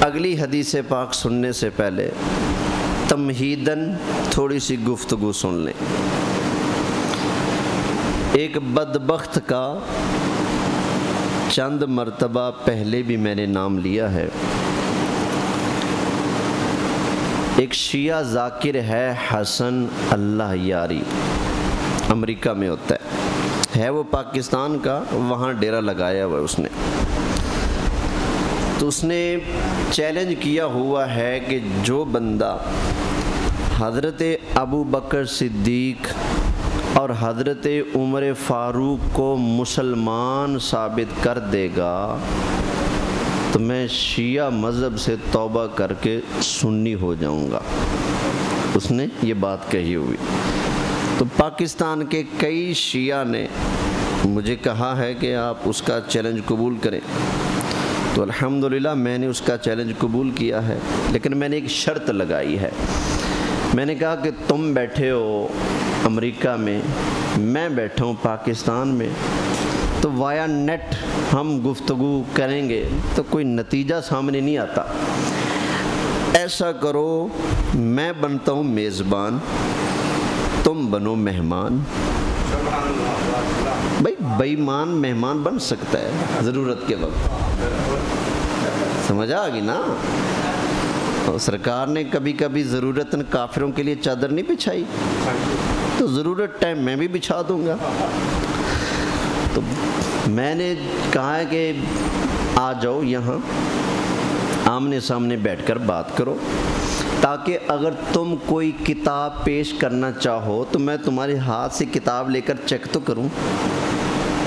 اگلی حدیث پاک سننے سے پہلے تمہیداً تھوڑی سی گفتگو سن لیں۔ ایک بدبخت کا چند مرتبہ پہلے بھی میں نے نام لیا ہے۔ ایک شیعہ ذاکر ہے حسن اللہ یاری، امریکہ میں ہوتا ہے وہ پاکستان کا، وہاں ڈیرا لگایا ہوا ہے اس نے۔ تو اس نے چیلنج کیا ہوا ہے کہ جو بندہ حضرت ابو بکر صدیق اور حضرت عمر فاروق کو مسلمان ثابت کر دے گا تو میں شیعہ مذہب سے توبہ کر کے سنی ہو جاؤں گا۔ اس نے یہ بات کہی ہوئی۔ تو پاکستان کے کئی شیعہ نے مجھے کہا ہے کہ آپ اس کا چیلنج قبول کریں، تو الحمدللہ میں نے اس کا چیلنج قبول کیا ہے، لیکن میں نے ایک شرط لگائی ہے۔ میں نے کہا کہ تم بیٹھے ہو امریکہ میں، میں بیٹھا ہوں پاکستان میں، تو وایا نیٹ ہم گفتگو کریں گے تو کوئی نتیجہ سامنے نہیں آتا۔ ایسا کرو، میں بنتا ہوں میزبان، تم بنو مہمان۔ بھائی بے ایمان مہمان بن سکتا ہے ضرورت کے وقت، سمجھ آ گئی نا؟ سرکار نے کبھی کبھی ضرورتاً کافروں کے لیے چادر نہیں بچھائی، تو ضرورت ٹائم میں بھی بچھا دوں گا۔ تو میں نے کہا ہے کہ آ جاؤ یہاں، آمنے سامنے بیٹھ کر بات کرو، تاکہ اگر تم کوئی کتاب پیش کرنا چاہو تو میں تمہارے ہاتھ سے کتاب لے کر چیک تو کروں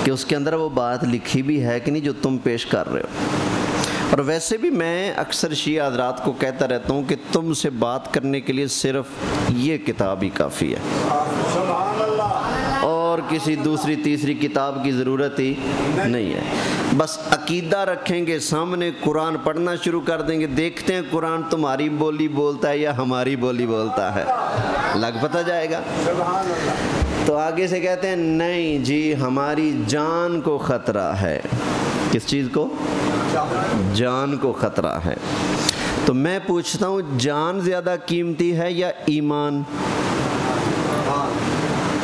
کہ اس کے اندر وہ بات لکھی بھی ہے کہ نہیں جو تم پیش کر رہے ہو۔ اور ویسے بھی میں اکثر شیعہ حضرات کو کہتا رہتا ہوں کہ تم سے بات کرنے کے لیے صرف یہ کتاب ہی کافی ہے، اور کسی دوسری تیسری کتاب کی ضرورت ہی نہیں ہے۔ بس عقیدہ رکھیں گے، سامنے قرآن پڑھنا شروع کر دیں گے، دیکھتے ہیں قرآن تمہاری بولی بولتا ہے یا ہماری بولی بولتا ہے، لگ پتہ جائے گا۔ تو آگے سے کہتے ہیں نہیں جی ہماری جان کو خطرہ ہے۔ کس چیز کو؟ جان کو خطرہ ہے۔ تو میں پوچھتا ہوں جان زیادہ قیمتی ہے یا ایمان؟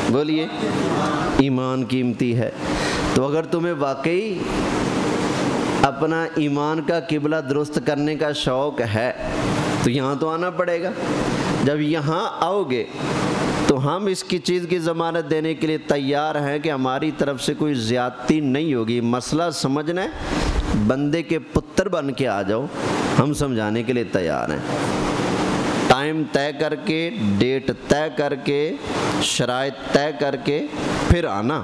بولیے، ایمان قیمتی ہے۔ تو اگر تمہیں واقعی اپنا ایمان کا قبلہ درست کرنے کا شوق ہے تو یہاں تو آنا پڑے گا۔ جب یہاں آؤ گے تو ہم اس کی چیز کی ضمانت دینے کے لیے تیار ہیں کہ ہماری طرف سے کوئی زیادتی نہیں ہوگی۔ مسئلہ سمجھنا ہے، بندے کے پتر بن کے آ جاؤ، ہم سمجھانے کے لیے تیار ہیں۔ ٹائم طے کر کے، ڈیٹ طے کر کے، شرائط طے کر کے پھر آنا۔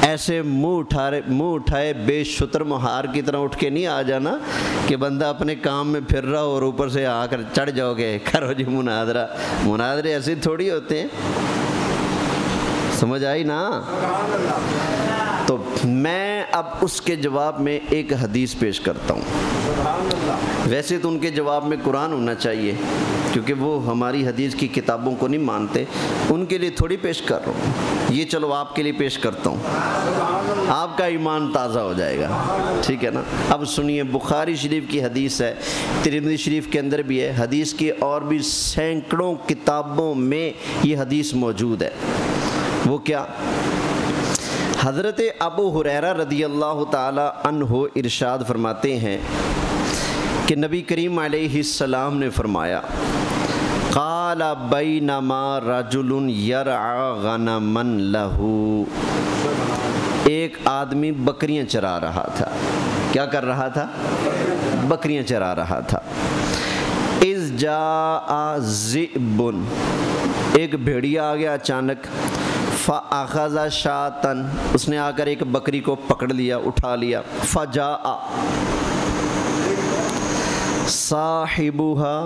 ایسے منہ اٹھائے بے شتر مہار کی طرح اٹھ کے نہیں آ جانا کہ بندہ اپنے کام میں پھر رہا اور اوپر سے آ کر چڑھ جاؤ گے کرو جی مناظرہ۔ مناظرے ایسے تھوڑی ہوتے ہیں، سمجھ آئی نا؟ تو میں اب اس کے جواب میں ایک حدیث پیش کرتا ہوں۔ ویسے تو ان کے جواب میں قرآن ہونا چاہیے، کیونکہ وہ ہماری حدیث کی کتابوں کو نہیں مانتے، ان کے لیے تھوڑی پیش کر رہا ہوں، یہ چلو آپ کے لیے پیش کرتا ہوں، آپ کا ایمان تازہ ہو جائے گا، ٹھیک ہے نا؟ اب سنیے، بخاری شریف کی حدیث ہے، ترمذی شریف کے اندر بھی ہے، حدیث کی اور بھی سینکڑوں کتابوں میں یہ حدیث موجود ہے۔ وہ کیا؟ حضرت ابو ہریرہ رضی اللہ تعالی عنہ ارشاد فرماتے ہیں کہ نبی کریم علیہ السلام نے فرمایا، قال بینما رجل یرعى غنما لہ، ایک آدمی بکریاں چرا رہا تھا۔ کیا کر رہا تھا؟ بکریاں چرا رہا تھا۔ اذ جاء ذئب، ایک بھیڑیا آ گیا اچانک، فَأَخَذَ شَاةً، اس نے آ کر ایک بکری کو پکڑ لیا، اٹھا لیا، فَجَاءَ صَاحِبُهَا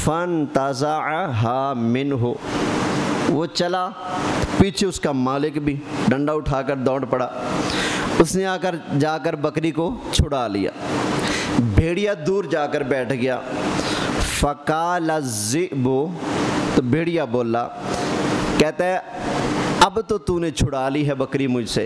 فَانْتَزَعَهَا مِنْهُ، وہ چلا، پیچھے اس کا مالک بھی ڈنڈا اٹھا کر دوڑ پڑا، اس نے جا کر بکری کو چھڑا لیا۔ بھیڑیا دور جا کر بیٹھ گیا، فَقَالَ الذِّئْبُ، تو بھیڑیا بولا، کہتا ہے اب تو نے چھڑا لی ہے بکری مجھ سے،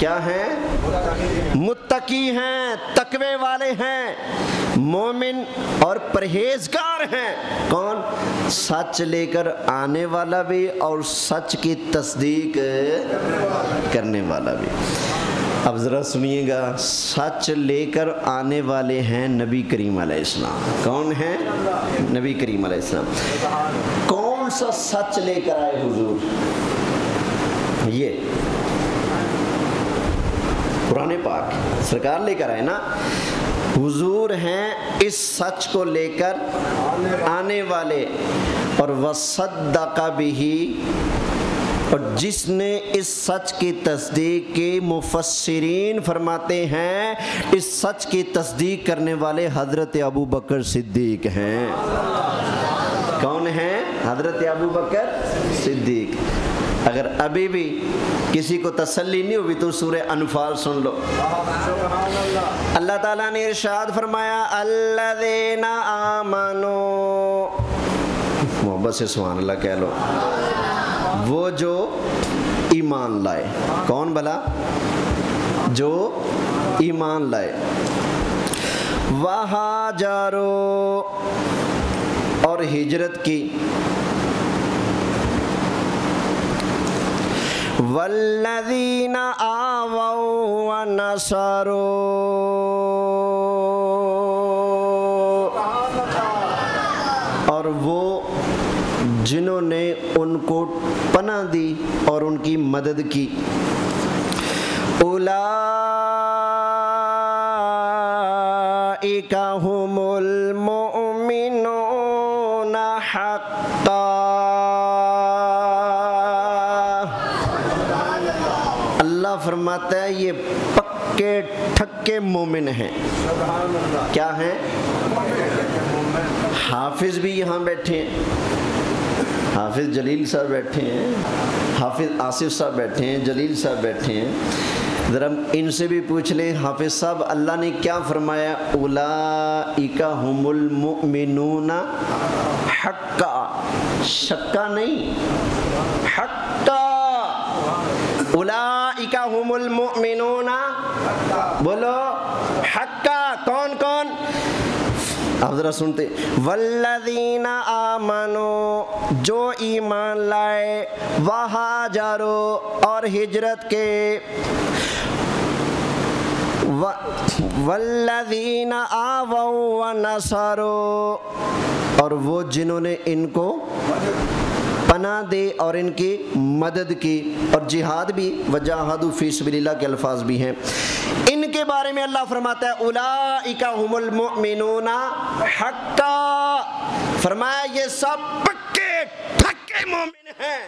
کیا ہیں؟ متقی ہیں، تقوی والے ہیں، مومن اور پرہیزگار ہیں۔ کون؟ سچ لے کر آنے والا بھی اور سچ کی تصدیق کرنے والا بھی۔ اب ذرا سنیے گا، سچ لے کر آنے والے ہیں نبی کریم علیہ السلام۔ کون ہیں؟ نبی کریم علیہ السلام۔ کون سا سچ لے کر آئے حضور؟ یہ قرآن پاک سرکار لے کر آئے نا، حضور ہیں اس سچ کو لے کر آنے والے، اور وصدق بہ، اور جس نے اس سچ کی تصدیق کی، مفسرین فرماتے ہیں اس سچ کی تصدیق کرنے والے حضرت ابو بکر صدیق ہیں۔ کون ہیں؟ حضرت ابو بکر صدیق۔ اگر ابھی بھی کسی کو تسلی نہیں ہوئی تو سورہ انفال سن لو۔ اللہ تعالیٰ نے ارشاد فرمایا الذین آمنوا، محبت سے سبحان اللہ کہہ لو، وہ جو ایمان لائے۔ کون بھلا؟ جو ایمان لائے۔ وہاجروا، اور ہجرت کی۔ والذین آووا ونصروا، اور وہ جنہوں نے ان کو پناہ دی اور ان کی مدد کی۔ اولئک هم المؤمنون حقا، اللہ فرماتا ہے یہ پکے ٹھکے مومن ہیں۔ کیا ہیں؟ حافظ بھی یہاں بیٹھے ہیں، حافظ جلیل صاحب بیٹھے ہیں، حافظ آصف صاحب بیٹھے ہیں، جلیل صاحب بیٹھے ہیں۔ ذرا ان سے بھی پوچھ لیں حافظ صاحب اللہ نے کیا فرمایا؟ اولئک هم المؤمنون حقا، شکا نہیں، حقا۔ اولئک هم المؤمنون، بولو حقا۔ کون کون؟ آپ ذرا سنتے، والذین آمنوا، جو ایمان لائے، وہاجروا، اور ہجرت کے، والذین آووا ونصروا، اور وہ جنہوں نے ان کو پناہ دے اور ان کی مدد کی، اور جہاد بھی، وجاہدوا فی سبیل اللہ کے الفاظ بھی ہیں۔ ان کے بارے میں اللہ فرماتا ہے اولئک هم المؤمنون حقا، فرمایا یہ سب پکے ٹھکے مومن ہیں۔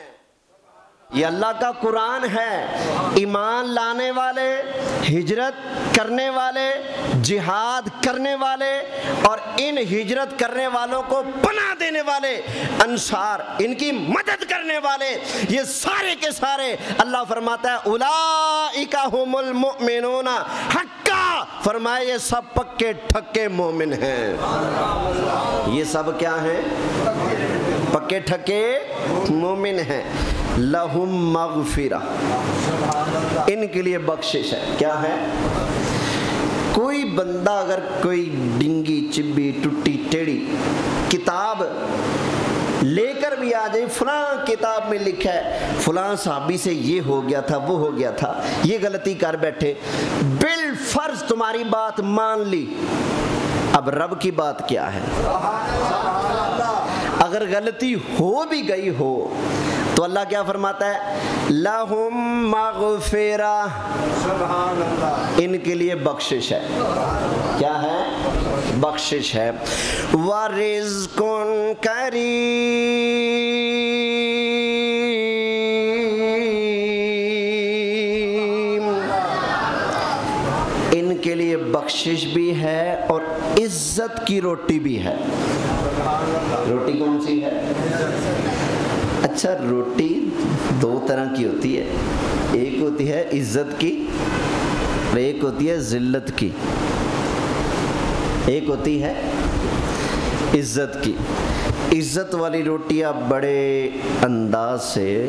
یہ اللہ کا قرآن ہے۔ ایمان لانے والے، ہجرت کرنے والے، جہاد کرنے والے، اور ان ہجرت کرنے والوں کو پناہ دینے والے انصار، ان کی مدد کرنے والے، یہ سارے کے سارے اللہ فرماتا ہے اولئک هم المؤمنون حقا، فرمایا یہ سب پکے ٹھکے مومن ہیں۔ یہ سب کیا ہیں؟ پکے ٹھکے مومن ہیں۔ لہم مغفرہ، ان کے لیے بخشش ہے۔ کیا ہے؟ کوئی بندہ اگر کوئی ڈنگی چبی ٹوٹی ٹیڑھی کتاب لے کر بھی آ جائے، فلاں کتاب میں لکھا ہے فلاں صحابی سے یہ ہو گیا تھا، وہ ہو گیا تھا، یہ غلطی کر بیٹھے، بالفرض تمہاری بات مان لی، اب رب کی بات کیا ہے؟ اگر غلطی ہو بھی گئی ہو تو اللہ کیا فرماتا ہے؟ لہم مغفرہ، ان کے لیے بخشش ہے۔ کیا ہے؟ بخشش ہے۔ ورزق کریم، ان کے لیے بخشش بھی ہے اور عزت کی روٹی بھی ہے۔ روٹی کون سی ہے؟ اچھا، روٹی دو طرح کی ہوتی ہے، ایک ہوتی ہے عزت کی اور ایک ہوتی ہے ذلت کی۔ ایک ہوتی ہے عزت کی۔ عزت والی روٹیاں بڑے انداز سے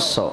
100।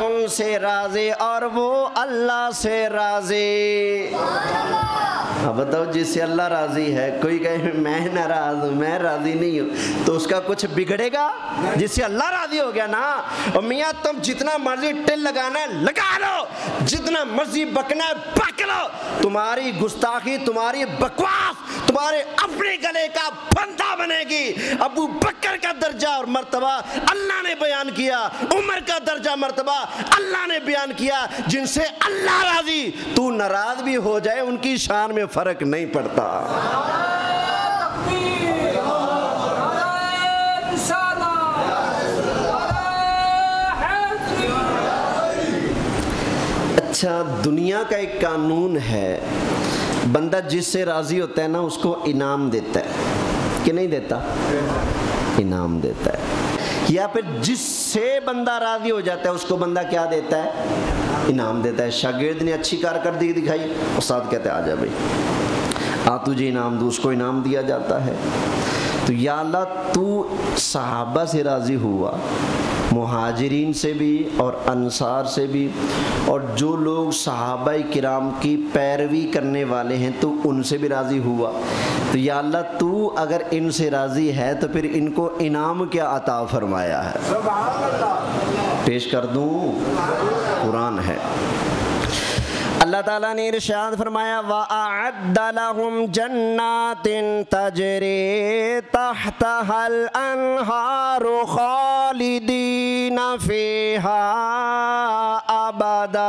ان سے راضی اور وہ اللہ سے راضی۔ اب بتاؤ جس سے اللہ راضی ہے، کوئی کہے میں ناراض ہوں، میں راضی نہیں ہوں، تو اس کا کچھ بگڑے گا؟ جس سے اللہ راضی ہو گیا نا، اور میاں تم جتنا مرضی ٹل لگانا ہے لگا لو، جتنا مرضی بکنا ہے بک لو، تمہاری گستاخی، تمہاری بکواس تمہارے اپنے گلے کا پھندا بنے گی۔ ابو بکر کا درجہ اور مرتبہ اللہ نے بیان کیا، عمر کا درجہ مرتبہ اللہ نے بیان کیا، جن سے اللہ راضی، تو ناراض بھی ہو جائے ان کی شان میں فرق نہیں پڑتا۔ اچھا، دنیا کا ایک قانون ہے، بندہ جس سے راضی ہوتا ہے نا اس کو انعام دیتا ہے کہ نہیں دیتا؟ انعام دیتا ہے۔ یا پھر جس سے بندہ راضی ہو جاتا ہے اس کو بندہ کیا دیتا ہے؟ انعام دیتا ہے۔ شاگرد نے اچھی کارکردگی دکھائی، استاد کہتے ہیں آ جا بھائی، آ تجھے انعام دو، اس کو انعام دیا جاتا ہے۔ تو یا اللہ تو صحابہ سے راضی ہوا، مہاجرین سے بھی اور انصار سے بھی، اور جو لوگ صحابہ کرام کی پیروی کرنے والے ہیں تو ان سے بھی راضی ہوا۔ تو یا اللہ تو اگر ان سے راضی ہے تو پھر ان کو انعام کیا عطا فرمایا ہے؟ سبحان اللہ۔ پیش کر دوں، قرآن ہے۔ اللہ تعالیٰ نے ارشاد فرمایا وَأَعَدَّ لَهُمْ جَنَّاتٍ تَجْرِي تَحْتَهَا الْأَنْهَارُ خَالِدِينَ فِيهَا أَبَدًا۔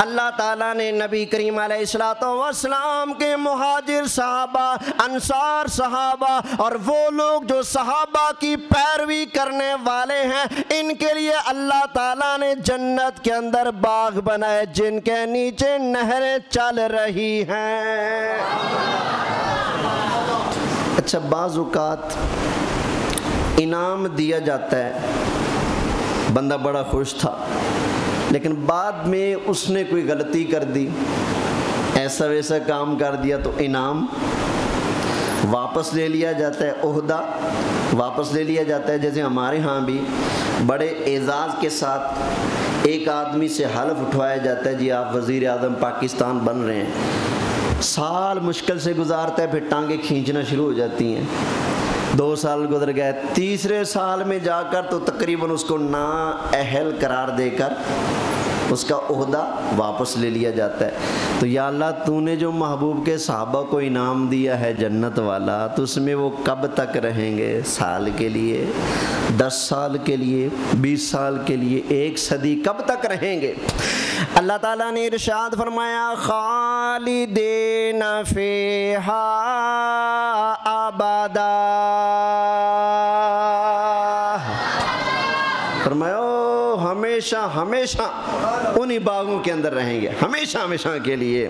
اللہ تعالیٰ نے نبی کریم علیہ السلام کے مہاجر صحابہ، انصار صحابہ اور وہ لوگ جو صحابہ کی پیروی کرنے والے ہیں، ان کے لیے اللہ تعالیٰ نے جنت کے اندر باغ بنائے جن کے نیچے نہریں چل رہی ہیں۔ اچھا، بعض اوقات انعام دیا جاتا ہے، بندہ بڑا خوش تھا لیکن بعد میں اس نے کوئی غلطی کر دی، ایسا ویسا کام کر دیا، تو انعام واپس لے لیا جاتا ہے، عہدہ واپس لے لیا جاتا ہے۔ جیسے ہمارے ہاں بھی بڑے اعزاز کے ساتھ ایک آدمی سے حلف اٹھوایا جاتا ہے، جی آپ وزیر اعظم پاکستان بن رہے ہیں، سال مشکل سے گزارتا ہے، پھر ٹانگیں کھینچنا شروع ہو جاتی ہیں، 2 سال گزر گئے، تیسرے سال میں جا کر تو تقریباً اس کو نااہل قرار دے کر اس کا عہدہ واپس لے لیا جاتا ہے۔ تو یا اللہ تو نے جو محبوب کے صحابہ کو انعام دیا ہے جنت والا، تو اس میں وہ کب تک رہیں گے؟ سال کے لیے، 10 سال کے لیے، 20 سال کے لیے، 1 صدی، کب تک رہیں گے؟ اللہ تعالیٰ نے ارشاد فرمایا خالدین فیہا ابدا، فرمایا ہمیشہ ہمیشہ انہی باغوں کے اندر رہیں گے، ہمیشہ ہمیشہ کے لیے۔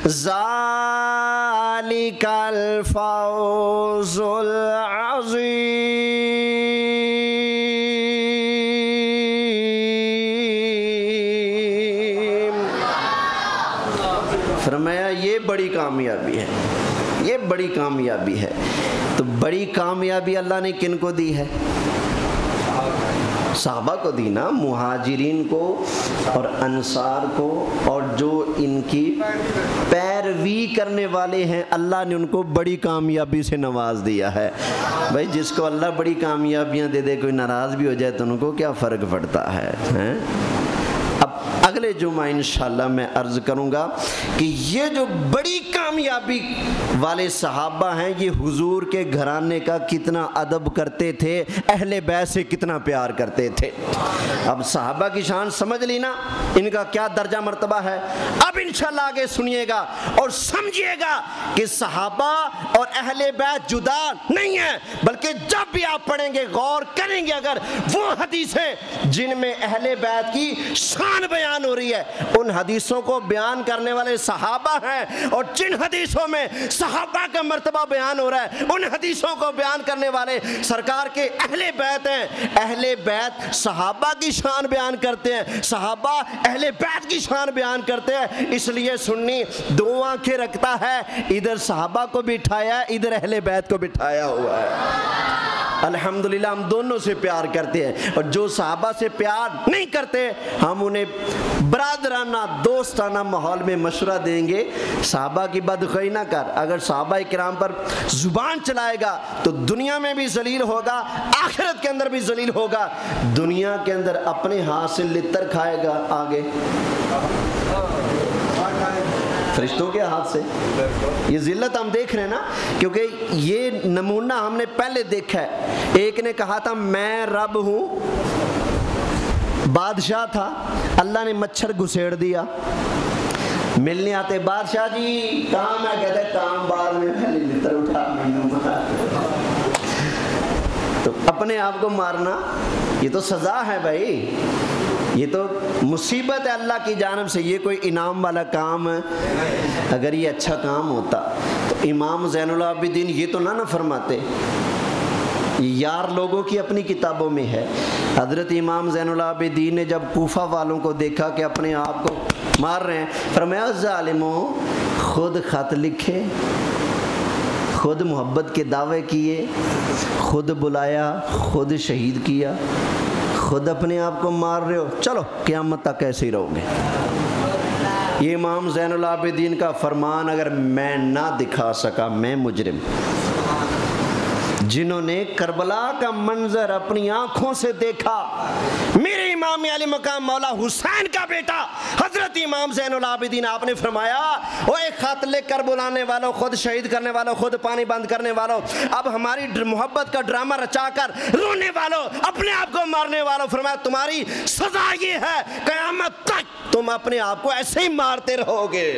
ذالک الفوز العظیم۔ فرمایا یہ بڑی کامیابی ہے، یہ بڑی کامیابی ہے۔ تو بڑی کامیابی اللہ نے کن کو دی ہے؟ صحابہ کو دی نا، مہاجرین کو اور انصار کو، اور جو ان کی پیروی کرنے والے ہیں اللہ نے ان کو بڑی کامیابی سے نواز دیا ہے۔ بھائی جس کو اللہ بڑی کامیابیاں دے دے کوئی ناراض بھی ہو جائے تو ان کو کیا فرق پڑتا ہے؟ اب اگلے جمعہ انشاءاللہ میں عرض کروں گا کہ یہ جو بڑی کامیابی والے صحابہ ہیں یہ حضور کے گھرانے کا کتنا ادب کرتے تھے، اہل بیت سے کتنا پیار کرتے تھے۔ اب صحابہ کی شان سمجھ لی نا، ان کا کیا درجہ مرتبہ ہے۔ اب انشاءاللہ آگے سنیے گا اور سمجھیے گا کہ صحابہ اور اہل بیت جدا نہیں ہیں، بلکہ جب بھی آپ پڑھیں گے غور کریں گے اگر وہ حدیثیں جن میں اہل بیت کی شان بیان ہو رہی ہے ان حدیثوں کو بیان کرنے والے صحابہ ہیں، اور جن حدیثوں میں صحابہ کا مرتبہ بیان ہو رہا ہے ان حدیثوں کو بیان کرنے والے سرکار کے اہل بیت ہیں۔ اہل بیت صحابہ کی شان بیان کرتے ہیں، صحابہ اہل بیت کی شان بیان کرتے ہیں، اس لیے سنی دو آنکھیں رکھتا ہے، ادھر صحابہ کو بٹھایا ہے، ادھر اہل بیت کو بٹھایا ہوا ہے۔ الحمدللہ ہم دونوں سے پیار کرتے ہیں، اور جو صحابہ سے پیار نہیں کرتے ہم انہیں برادرانہ دوستانہ ماحول میں مشورہ دیں گے، صحابہ کی بدخواہی نہ کر۔ اگر صحابہ کرام پر زبان چلائے گا تو دنیا میں بھی ذلیل ہوگا، آخرت کے اندر بھی ذلیل ہوگا۔ دنیا کے اندر اپنے ہاتھ سے لتر کھائے گا، آگے فرشتوں کے ہاتھ سے۔ یہ ذلت ہم دیکھ رہے ہیں نا، کیونکہ یہ نمونہ ہم نے پہلے دیکھا ہے۔ ایک نے کہا تھا میں رب ہوں، بادشاہ تھا، اللہ نے مچھر گھسیڑ دیا، ملنے آتے بادشاہ جی کام ہے، کہتے کام بعد میں، پہلے لتر اٹھا تو اپنے آپ کو مارنا یہ تو سزا ہے بھائی، یہ تو مصیبت ہے اللہ کی جانب سے، یہ کوئی انعام والا کام ہے۔ اگر یہ اچھا کام ہوتا تو امام زین العابدین یہ تو نہ فرماتے، یار لوگوں کی اپنی کتابوں میں ہے۔ حضرت امام زین العابدین نے جب کوفہ والوں کو دیکھا کہ اپنے آپ کو مار رہے ہیں، فرمایا ظالموں، خود خط لکھے، خود محبت کے دعوے کیے، خود بلایا، خود شہید کیا، خود اپنے آپ کو مار رہے ہو، چلو قیامت تک ایسے ہی رہو گے۔ یہ امام زین العابدین کا فرمان اگر میں نہ دکھا سکا، میں مجرم۔ جنہوں نے کربلا کا منظر اپنی آنکھوں سے دیکھا، میرے امام علی مقام مولا حسین کا بیٹا حضرت امام زین العابدین، آپ نے فرمایا وہ ایک خط لکھ کر بلانے والوں، خود شہید کرنے والوں، خود پانی بند کرنے والوں، اب ہماری محبت کا ڈرامہ رچا کر رونے والوں، اپنے آپ کو مارنے والوں، فرمایا تمہاری سزا یہ ہے قیامت تک تم اپنے آپ کو ایسے ہی مارتے رہو گے۔